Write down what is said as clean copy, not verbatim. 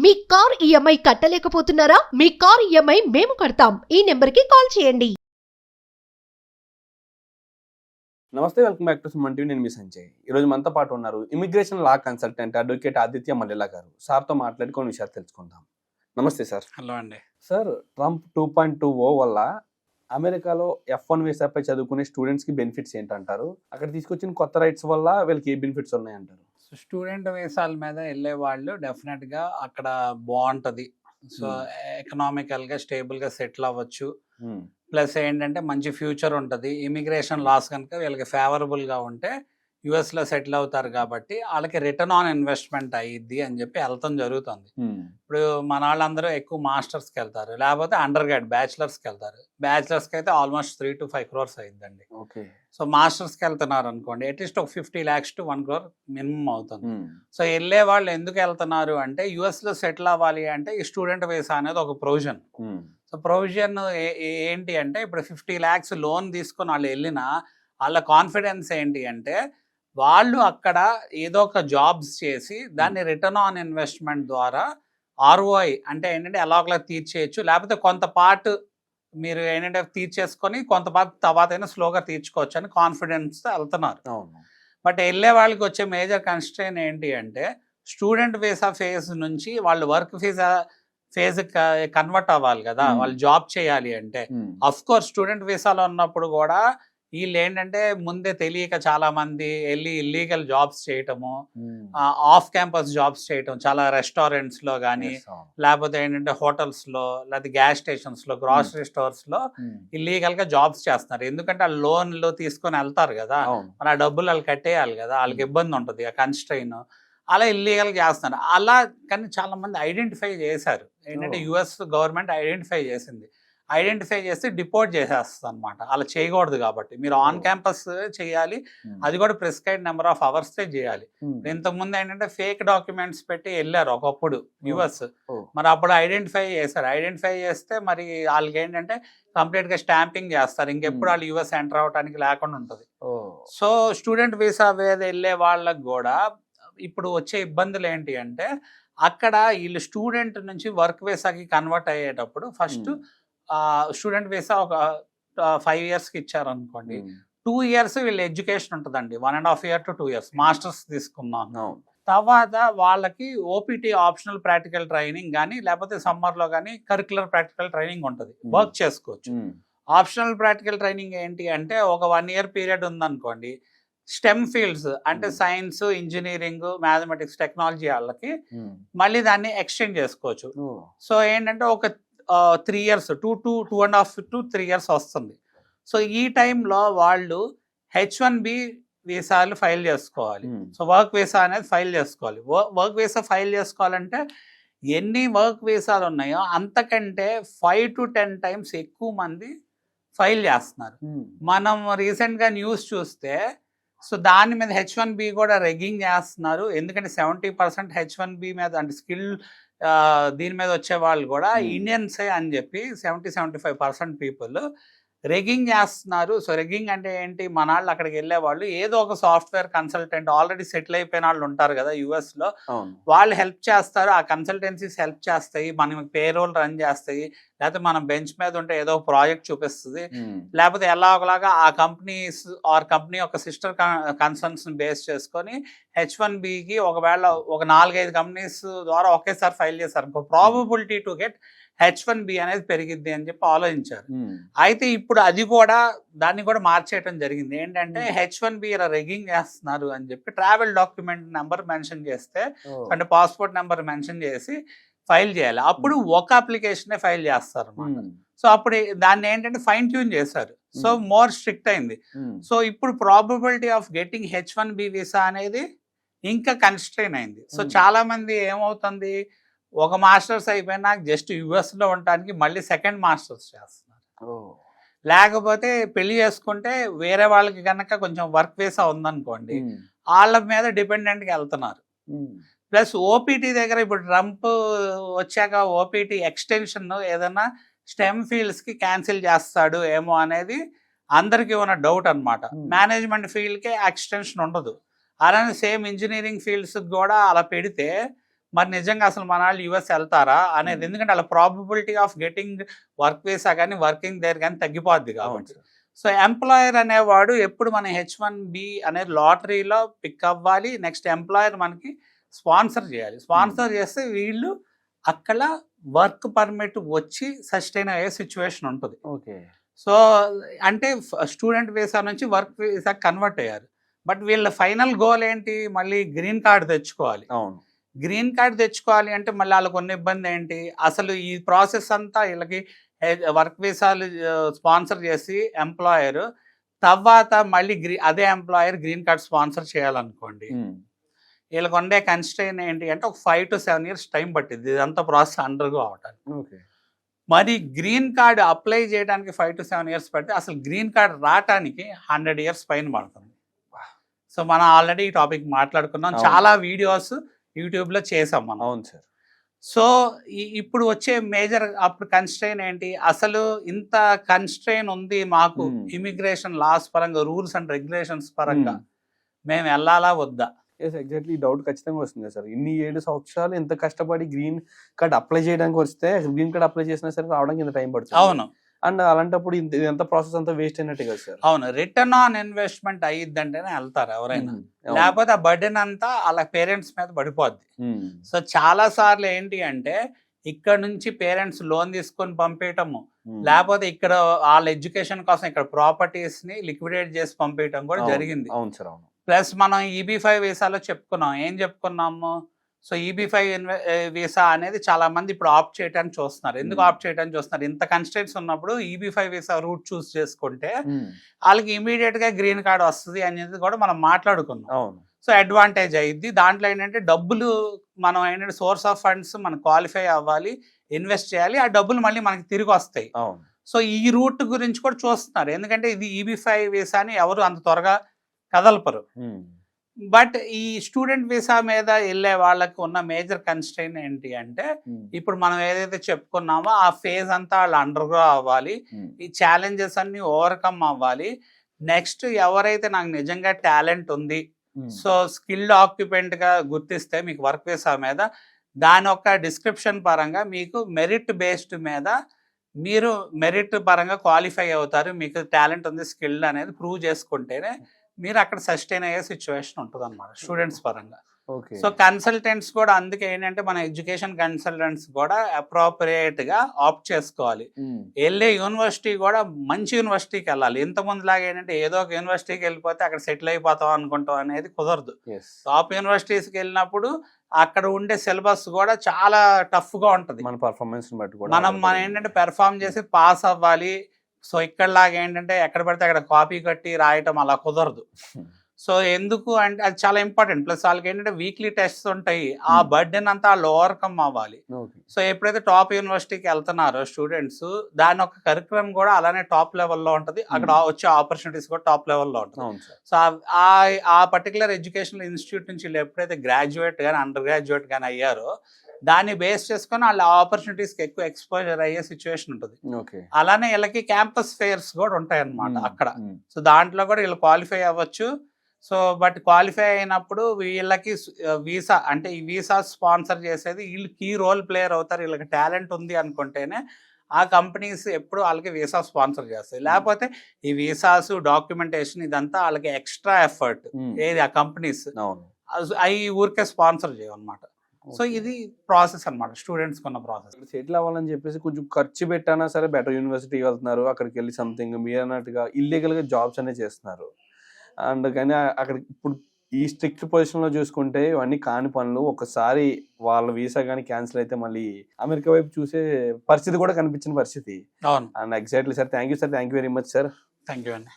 మీ car EMI కట్టలేకపోతున్నారా? మీ car EMI మేము కడతాం. ఈ నెంబర్కి కాల్ చేయండి. నమస్తే, welcome back to Suman TV. నేను మీ సంజయ్. ఈరోజు మనతో పాటు ఉన్నారు immigration law consultant advocate Aditya Mallela గారు. సార్తో మాట్లాడి కొన్ని విషయాలు తెలుసుకుందాం. నమస్తే సార్. హలో అండి. సార్, ట్రంప్ 2.20 వల్ల అమెరికాలో F1 వీసాపై చదువుకునే స్టూడెంట్స్ కి బెనిఫిట్స్ ఏంటంటారు? అక్కడ తీసుకొచ్చిన కొత్త రైట్స్ వల్ల వీళ్ళకి ఏ బెనిఫిట్స్ ఉన్నాయంటారు? స్టూడెంట్ వీసాల మీద వెళ్ళే వాళ్ళు డెఫినెట్ గా అక్కడ బాగుంటది. సో ఎకనామికల్ గా స్టేబుల్ గా సెటిల్ అవ్వచ్చు. ప్లస్ ఏంటంటే మంచి ఫ్యూచర్ ఉంటుంది. ఇమిగ్రేషన్ లాస్ కనుక వీళ్ళకి ఫేవరబుల్ గా ఉంటే యుఎస్ లో సెటిల్ అవుతారు కాబట్టి వాళ్ళకి రిటర్న్ ఆన్ ఇన్వెస్ట్మెంట్ అయ్యిద్ది అని చెప్పి వెళ్తాం జరుగుతుంది. ఇప్పుడు మన వాళ్ళందరూ ఎక్కువ మాస్టర్స్కి వెళ్తారు, లేకపోతే అండర్ గ్రాడ్ బ్యాచిలర్స్కి వెళ్తారు. బ్యాచిలర్స్కి అయితే ఆల్మోస్ట్ 3 to 5 crores అయ్యిందండి. సో మాస్టర్స్కి వెళ్తున్నారు అనుకోండి, అట్లీస్ట్ ఒక 50 lakhs to 1 crore మినిమం అవుతుంది. సో వెళ్ళే వాళ్ళు ఎందుకు వెళ్తున్నారు అంటే యుఎస్ లో సెటిల్ అవ్వాలి అంటే ఈ స్టూడెంట్ వీసా అనేది ఒక ప్రొవిజన్. సో ప్రొవిజన్ ఏంటి అంటే ఇప్పుడు 50 lakhs లోన్ తీసుకొని వాళ్ళు వెళ్ళినా వాళ్ళ కాన్ఫిడెన్స్ ఏంటి అంటే వాళ్ళు అక్కడ ఏదో ఒక జాబ్స్ చేసి దాన్ని రిటర్న్ ఆన్ ఇన్వెస్ట్మెంట్ ద్వారా ROI అంటే ఏంటంటే ఎలా ఒకలా తీర్చేయచ్చు, లేకపోతే కొంత పార్ట్ మీరు ఏంటంటే తీర్చేసుకొని కొంత పార్ట్ తర్వాత అయినా స్లోగా తీర్చుకోవచ్చు అని కాన్ఫిడెన్స్తో వెళ్తున్నారు. బట్ వెళ్ళే వాళ్ళకి వచ్చే మేజర్ కన్స్ట్రెయిన్ ఏంటి అంటే స్టూడెంట్ వీసా ఫేజ్ నుంచి వాళ్ళు వర్క్ వీసా ఫేజ్ కన్వర్ట్ అవ్వాలి కదా, వాళ్ళు జాబ్ చేయాలి అంటే. అఫ్ కోర్స్ స్టూడెంట్ వీసాలో ఉన్నప్పుడు కూడా వీళ్ళు ఏంటంటే ముందే తెలియక చాలా మంది వెళ్ళి ఇల్లీగల్ జాబ్స్ చేయటము, ఆఫ్ క్యాంపస్ జాబ్స్ చేయటం, చాలా రెస్టారెంట్స్ లో కానీ లేకపోతే ఏంటంటే హోటల్స్ లో లేకపోతే గ్యాస్ స్టేషన్స్ లో గ్రాసరీ స్టోర్స్ లో ఇల్లీగల్ గా జాబ్స్ చేస్తున్నారు. ఎందుకంటే ఆ లోన్లు తీసుకొని వెళ్తారు కదా, మరి ఆ డబ్బులు వాళ్ళు కట్టేయాలి కదా, వాళ్ళకి ఇబ్బంది ఉంటుంది ఆ కన్స్ట్రెయిన్. అలా ఇల్లీగల్ చేస్తున్నారు. అలా కానీ చాలా మంది ఐడెంటిఫై చేశారు. ఏంటంటే యుఎస్ గవర్నమెంట్ ఐడెంటిఫై చేసింది. ఐడెంటిఫై చేసి డిపోర్ట్ చేసేస్తుంది అనమాట. అలా చేయకూడదు కాబట్టి మీరు ఆన్ క్యాంపస్ చేయాలి, అది కూడా ప్రిస్క్రైబ్ నెంబర్ ఆఫ్ అవర్సే చేయాలి. ఇంతకుముందు ఏంటంటే ఫేక్ డాక్యుమెంట్స్ పెట్టి వెళ్ళారు ఒకప్పుడు యుఎస్, మరి అప్పుడు ఐడెంటిఫై చేశారు. ఐడెంటిఫై చేస్తే మరి వాళ్ళకి ఏంటంటే కంప్లీట్ గా స్టాంపింగ్ చేస్తారు, ఇంకెప్పుడు వాళ్ళు యుఎస్ ఎంటర్ అవడానికి లేకుండా ఉంటుంది. సో స్టూడెంట్ వీసా మీద వెళ్ళే వాళ్ళకి కూడా ఇప్పుడు వచ్చే ఇబ్బందులు ఏంటి అంటే అక్కడ వీళ్ళు స్టూడెంట్ నుంచి వర్క్ వీసాకి కన్వర్ట్ అయ్యేటప్పుడు ఫస్ట్ స్టూడెంట్ వీసా ఒక 5 yearsకి ఇచ్చారనుకోండి, 2 years వీళ్ళ ఎడ్యుకేషన్ ఉంటుందండి. 1.5 year to 2 years మాస్టర్స్ తీసుకున్నాను. తర్వాత వాళ్ళకి ఓపీటీ ఆప్షనల్ ప్రాక్టికల్ ట్రైనింగ్ కానీ లేకపోతే సమ్మర్లో కానీ కరిక్యులర్ ప్రాక్టికల్ ట్రైనింగ్ ఉంటుంది, వర్క్ చేసుకోవచ్చు. ఆప్షనల్ ప్రాక్టికల్ ట్రైనింగ్ ఏంటి అంటే ఒక 1 year పీరియడ్ ఉందనుకోండి, స్టెమ్ ఫీల్డ్స్ అంటే సైన్స్, ఇంజనీరింగ్, మ్యాథమెటిక్స్, టెక్నాలజీ వాళ్ళకి మళ్ళీ దాన్ని ఎక్స్టెండ్ చేసుకోవచ్చు. సో ఏంటంటే ఒక 3 years 2.5 to 3 years వస్తుంది. సో ఈ టైంలో వాళ్ళు H1B వీసాలు ఫైల్ చేసుకోవాలి. సో వర్క్ వీసా అనేది ఫైల్ చేసుకోవాలి. వర్క్ వీసా ఫైల్ చేసుకోవాలంటే ఎన్ని వర్క్ వీసాలు ఉన్నాయో అంతకంటే 5 to 10 times ఎక్కువ మంది ఫైల్ చేస్తున్నారు. మనం రీసెంట్గా న్యూస్ చూస్తే సో దాని మీద H1B కూడా రెగ్గింగ్ చేస్తున్నారు. ఎందుకంటే 70% H1B మీద అంటే స్కిల్ దీని మీద వచ్చే వాళ్ళు కూడా ఇండియన్సే అని చెప్పి 70-75% పీపుల్ రెగ్గింగ్ చేస్తున్నారు. సో రెగ్గింగ్ అంటే ఏంటి, మన వాళ్ళు అక్కడికి వెళ్ళే వాళ్ళు ఏదో ఒక సాఫ్ట్వేర్ కన్సల్టెంట్ ఆల్రెడీ సెటిల్ అయిపోయిన వాళ్ళు ఉంటారు కదా యుఎస్ లో, వాళ్ళు హెల్ప్ చేస్తారు. ఆ కన్సల్టెన్సీస్ హెల్ప్ చేస్తాయి, మనం పేరోల్ రన్ చేస్తాయి, లేకపోతే మనం బెంచ్ మీద ఉంటే ఏదో ఒక ప్రాజెక్ట్ చూపిస్తుంది, లేకపోతే ఎలా ఒకలాగా ఆ కంపెనీస్ ఆర్ కంపెనీ ఒక సిస్టర్ కన్సర్న్స్ బేస్ చేసుకొని H1Bకి ఒకవేళ ఒక 4-5 కంపెనీస్ ద్వారా ఒకేసారి ఫైల్ చేశారు, ప్రాబబిలిటీ టు గెట్ H1B అనేది పెరిగిద్ది అని చెప్పి ఆలోచించారు. అయితే ఇప్పుడు అది కూడా దాన్ని కూడా మార్చేయటం జరిగింది. ఏంటంటే H1B ఇలా రెగ్గింగ్ చేస్తున్నారు అని చెప్పి ట్రావెల్ డాక్యుమెంట్ నెంబర్ మెన్షన్ చేస్తే అంటే పాస్పోర్ట్ నెంబర్ మెన్షన్ చేసి ఫైల్ చేయాలి. అప్పుడు ఒక అప్లికేషనే ఫైల్ చేస్తారు అన్నమాట. సో అప్పుడు దాన్ని ఏంటంటే ఫైన్ ట్యూన్ చేశారు. సో మోర్ స్ట్రిక్ట్ అయింది. సో ఇప్పుడు probability of getting H1B visa అనేది ఇంకా కన్స్ట్రెయిన్ అయింది. సో చాలా మంది ఏమవుతుంది, ఒక మాస్టర్స్ అయిపోయినా జస్ట్ యుఎస్లో ఉండటానికి మళ్ళీ సెకండ్ మాస్టర్స్ చేస్తున్నారు. లేకపోతే పెళ్లి చేసుకుంటే వేరే వాళ్ళకి కనుక కొంచెం వర్క్ వీసా ఉందనుకోండి, వాళ్ళ మీద డిపెండెంట్గా వెళ్తున్నారు. ప్లస్ ఓపీటీ దగ్గర ఇప్పుడు ట్రంప్ వచ్చాక ఓపీటీ ఎక్స్టెన్షన్ ఏదైనా స్టెమ్ ఫీల్డ్స్కి క్యాన్సిల్ చేస్తాడు ఏమో అనేది అందరికీ ఉన్న డౌట్ అనమాట. మేనేజ్మెంట్ ఫీల్డ్కే ఎక్స్టెన్షన్ ఉండదు. అలానే సేమ్ ఇంజనీరింగ్ ఫీల్డ్స్కి కూడా అలా పెడితే మరి నిజంగా అసలు మన వాళ్ళు యుఎస్ వెళ్తారా అనేది, ఎందుకంటే వాళ్ళ probability of getting work visa కానీ వర్కింగ్ దేర్ కానీ తగ్గిపోద్ది కాబట్టి. సో ఎంప్లాయర్ అనేవాడు ఎప్పుడు మన H1B అనేది లాటరీలో పిక్ అవ్వాలి. నెక్స్ట్ ఎంప్లాయర్ మనకి స్పాన్సర్ చేయాలి. స్పాన్సర్ చేస్తే వీళ్ళు అక్కడ వర్క్ పర్మిట్ వచ్చి సస్టైన్ అయ్యే సిచ్యువేషన్ ఉంటుంది. ఓకే. సో అంటే స్టూడెంట్ వీసా నుంచి వర్క్ వీసా కన్వర్ట్ అయ్యారు. బట్ వీళ్ళ ఫైనల్ గోల్ ఏంటి, మళ్ళీ గ్రీన్ కార్డ్ తెచ్చుకోవాలి. అవును. గ్రీన్ కార్డ్ తెచ్చుకోవాలి అంటే మళ్ళీ వాళ్ళకు ఉన్న ఇబ్బంది ఏంటి, అసలు ఈ ప్రాసెస్ అంతా వీళ్ళకి వర్క్ వీసాలు స్పాన్సర్ చేసి ఎంప్లాయర్ తర్వాత మళ్ళీ అదే ఎంప్లాయర్ గ్రీన్ కార్డ్ స్పాన్సర్ చేయాలనుకోండి, వీళ్ళకి ఉండే కన్స్ట్రెయిన్ ఏంటి అంటే ఒక 5 to 7 years టైం పట్టింది ఇదంతా ప్రాసెస్ అండర్గో అవడానికి. మరి గ్రీన్ కార్డ్ అప్లై చేయడానికి 5 to 7 years పడితే అసలు గ్రీన్ కార్డ్ రావడానికి 100 years పైన పడుతుంది. సో మనం ఆల్రెడీ ఈ టాపిక్ మాట్లాడుకున్నాం, చాలా వీడియోస్ యూట్యూబ్లో చేసాం మనం. అవును సార్. సో ఇప్పుడు వచ్చే మేజర్ అప్పుడు కన్స్ట్రెయిన్ ఏంటి, అసలు ఇంత కన్స్ట్రెయిన్ ఉంది మాకు ఇమిగ్రేషన్ లాస్ పరంగా, రూల్స్ అండ్ రెగ్యులేషన్స్ పరంగా, మేము వెళ్ళాలా వద్దా? ఎగ్జాక్ట్లీ డౌట్ ఖచ్చితంగా వస్తుంది సార్. ఇన్ని 7 సంవత్సరాలు ఎంత కష్టపడి గ్రీన్ కార్డ్ అప్లై చేయడానికి వస్తే గ్రీన్ కార్డ్ అప్లై చేసినా సరే రావడానికి ఇంత టైం పడుతుంది. అవును. అండ్ అలాంటప్పుడు ఎంత ప్రాసెస్ అంతా వేస్ట్ అయినట్టే కదా సార్. అవును, రిటర్న్ ఆన్ ఇన్వెస్ట్మెంట్ అయ్యిద్దంటేనే వెళ్తారు ఎవరైనా, లేకపోతే ఆ బర్డెన్ అంతా వాళ్ళ పేరెంట్స్ మీద పడిపోద్ది. సో చాలా సార్లు ఏంటి అంటే ఇక్కడ నుంచి పేరెంట్స్ లోన్ తీసుకొని పంపేయటము, లేకపోతే ఇక్కడ వాళ్ళ ఎడ్యుకేషన్ కోసం ఇక్కడ ప్రాపర్టీస్ ని లిక్విడేట్ చేసి పంపేయటం కూడా జరిగింది. అవును సార్. అవును. ప్లస్ మనం EB-5 వీసాలో చెప్పుకున్నాం, ఏం చెప్పుకున్నాము, సో EB-5 వీసా అనేది చాలా మంది ఇప్పుడు ఆప్ట్ చేయడానికి చూస్తున్నారు. ఎందుకు ఆప్ట్ చేయడానికి చూస్తున్నారు, ఇంత కన్స్ట్రెంట్స్ ఉన్నప్పుడు EB-5 వీసా రూట్ చూస్ చేసుకుంటే వాళ్ళకి ఇమీడియట్ గా గ్రీన్ కార్డ్ వస్తుంది అనేది కూడా మనం మాట్లాడుకున్నాం. సో అడ్వాంటేజ్ అయ్యిద్ది. దాంట్లో ఏంటంటే డబ్బులు మనం ఏంటంటే సోర్స్ ఆఫ్ ఫండ్స్ మనం క్వాలిఫై అవ్వాలి, ఇన్వెస్ట్ చేయాలి, ఆ డబ్బులు మళ్ళీ మనకి తిరిగి వస్తాయి. సో ఈ రూట్ గురించి కూడా చూస్తున్నారు, ఎందుకంటే ఇది EB-5 వీసాని ఎవరు అంత త్వరగా కదలపరు. బట్ ఈ స్టూడెంట్ వీసా మీద వెళ్ళే వాళ్ళకి ఉన్న మేజర్ కన్స్ట్రెయిన్ ఏంటి అంటే ఇప్పుడు మనం ఏదైతే చెప్పుకున్నామో ఆ ఫేజ్ అంతా వాళ్ళు అండర్గ్రో అవ్వాలి, ఈ ఛాలెంజెస్ అన్ని ఓవర్కమ్ అవ్వాలి. నెక్స్ట్ ఎవరైతే నాకు నిజంగా టాలెంట్ ఉంది, సో స్కిల్డ్ ఆక్యుపెంట్ గా గుర్తిస్తే మీకు వర్క్ వీసా మీద దాని యొక్క డిస్క్రిప్షన్ పరంగా మీకు మెరిట్ బేస్డ్ మీద మీరు మెరిట్ పరంగా క్వాలిఫై అవుతారు, మీకు టాలెంట్ ఉంది స్కిల్డ్ అనేది ప్రూవ్ చేసుకుంటేనే మీరు అక్కడ సస్టైన్ అయ్యే సిచ్యువేషన్ ఉంటుంది అనమాట స్టూడెంట్స్ పరంగా. సో కన్సల్టెంట్స్ కూడా అందుకే ఏంటంటే మన ఎడ్యుకేషన్ కన్సల్టెంట్స్ కూడా అప్రోప్రియేట్ గా ఆప్ట్ చేసుకోవాలి. వెళ్ళే యూనివర్సిటీ కూడా మంచి యూనివర్సిటీకి వెళ్ళాలి. ఇంతకుముందు లాగా ఏంటంటే ఏదో ఒక యూనివర్సిటీకి వెళ్ళిపోతే అక్కడ సెటిల్ అయిపోతాం అనుకుంటాం అనేది కుదరదు. టాప్ యూనివర్సిటీస్కి వెళ్ళినప్పుడు అక్కడ ఉండే సిలబస్ కూడా చాలా టఫ్ గా ఉంటది. మన పర్ఫార్మెన్స్ మనం ఏంటంటే పెర్ఫార్మ్ చేసి పాస్ అవ్వాలి. సో ఇక్కడలాగా ఏంటంటే ఎక్కడ పడితే అక్కడ కాపీ కట్టి రాయటం అలా కుదరదు. సో ఎందుకు అంటే అది చాలా ఇంపార్టెంట్. ప్లస్ వాళ్ళకి ఏంటంటే వీక్లీ టెస్ట్స్ ఉంటాయి, ఆ బర్డెన్ అంతా వాళ్ళు ఓవర్కమ్ అవ్వాలి. సో ఎప్పుడైతే టాప్ యూనివర్సిటీకి వెళ్తున్నారో స్టూడెంట్స్, దాని ఒక కరికులం కూడా అలానే టాప్ లెవెల్లో ఉంటుంది, అక్కడ వచ్చే ఆపర్చునిటీస్ కూడా టాప్ లెవెల్లో ఉంటుంది. సో ఆ పర్టికులర్ ఎడ్యుకేషనల్ ఇన్స్టిట్యూట్ నుంచి వీళ్ళు ఎప్పుడైతే గ్రాడ్యుయేట్ కానీ అండర్ గ్రాడ్యుయేట్ కానీ అయ్యారో దాన్ని బేస్ చేసుకొని వాళ్ళ ఆపర్చునిటీస్కి ఎక్కువ ఎక్స్పోజర్ అయ్యే సిచ్యువేషన్ ఉంటుంది. అలానే వీళ్ళకి క్యాంపస్ ఫెయిర్స్ కూడా ఉంటాయి అన్నమాట అక్కడ. సో దాంట్లో కూడా వీళ్ళు క్వాలిఫై అవ్వచ్చు. సో బట్ క్వాలిఫై అయినప్పుడు వీళ్ళకి వీసా అంటే ఈ వీసా స్పాన్సర్ చేసేది వీళ్ళు కీ రోల్ ప్లేయర్ అవుతారు. వీళ్ళకి టాలెంట్ ఉంది అనుకుంటేనే ఆ కంపెనీస్ ఎప్పుడు వాళ్ళకి వీసా స్పాన్సర్ చేస్తాయి. లేకపోతే ఈ వీసాస్ డాక్యుమెంటేషన్ ఇదంతా వాళ్ళకి ఎక్స్ట్రా ఎఫర్ట్ ఏది ఆ కంపెనీస్ అవి ఊరికే స్పాన్సర్ చేయమన్నమాట. సో ఇది ప్రాసెస్ అనమాట స్టూడెంట్స్ కొన్న ప్రాసెస్. సెటిల్ అవ్వాలని చెప్పేసి కొంచెం ఖర్చు పెట్టానా సరే బెటర్ యూనివర్సిటీకి వెళ్తున్నారు, అక్కడికి వెళ్ళి సంథింగ్ మీరు అన్నట్టుగా ఇల్లీగల్ గా జాబ్స్ అనేది చేస్తున్నారు. అండ్ కానీ అక్కడ ఇప్పుడు ఈ స్ట్రిక్ట్ పొజిషన్ లో చూసుకుంటే ఇవన్నీ కాని పనులు. ఒకసారి వాళ్ళ వీసా కానీ క్యాన్సిల్ అయితే మళ్ళీ అమెరికా వైపు చూసే పరిస్థితి కూడా కనిపించిన పరిస్థితి. అవును. And exactly sir, thank you very much sir. Thank you అండి.